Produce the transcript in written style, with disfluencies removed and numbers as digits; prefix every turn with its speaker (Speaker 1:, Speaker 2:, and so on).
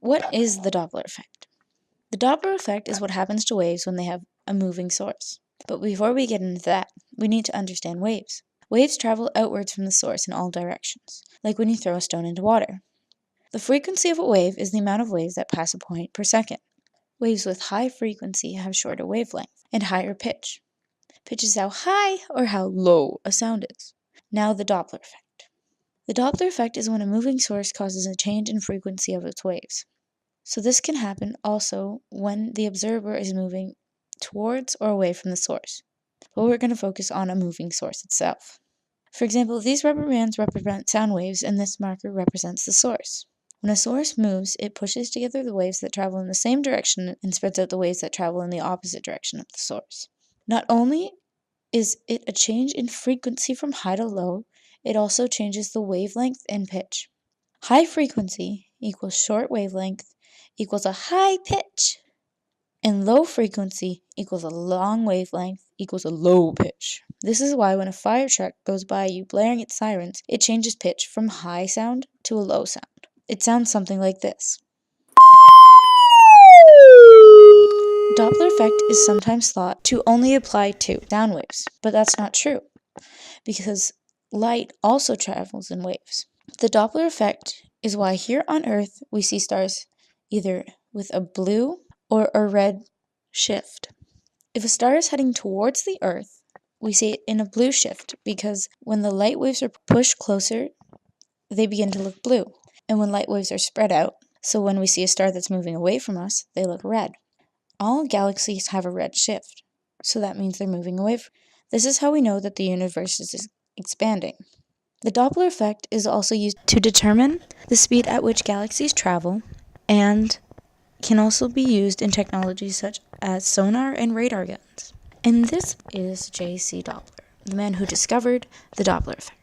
Speaker 1: What is the Doppler effect? The Doppler effect is what happens to waves when they have a moving source. But before we get into that, we need to understand waves. Waves travel outwards from the source in all directions, like when you throw a stone into water. The frequency of a wave is the amount of waves that pass a point per second. Waves with high frequency have shorter wavelength and higher pitch. Pitch is how high or how low a sound is. Now the Doppler effect. The Doppler effect is when a moving source causes a change in frequency of its waves. So this can happen also when the observer is moving towards or away from the source. But we're going to focus on a moving source itself. For example, these rubber bands represent sound waves and this marker represents the source. When a source moves, it pushes together the waves that travel in the same direction and spreads out the waves that travel in the opposite direction of the source. Not only is it a change in frequency from high to low, it also changes the wavelength and pitch. High frequency equals short wavelength equals a high pitch, and low frequency equals a long wavelength equals a low pitch. This is why when a fire truck goes by you blaring its sirens, it changes pitch from high sound to a low sound. It sounds something like this. Doppler effect is sometimes thought to only apply to sound waves, but that's not true, because light also travels in waves. The Doppler effect is why here on Earth we see stars either with a blue or a red shift. If a star is heading towards the Earth, we see it in a blue shift because when the light waves are pushed closer, they begin to look blue. And when light waves are spread out, so when we see a star that's moving away from us, they look red. All galaxies have a red shift, so that means they're moving away. This is how we know that the universe is expanding. The Doppler effect is also used to determine the speed at which galaxies travel and can also be used in technologies such as sonar and radar guns. And this is J.C. Doppler, the man who discovered the Doppler effect.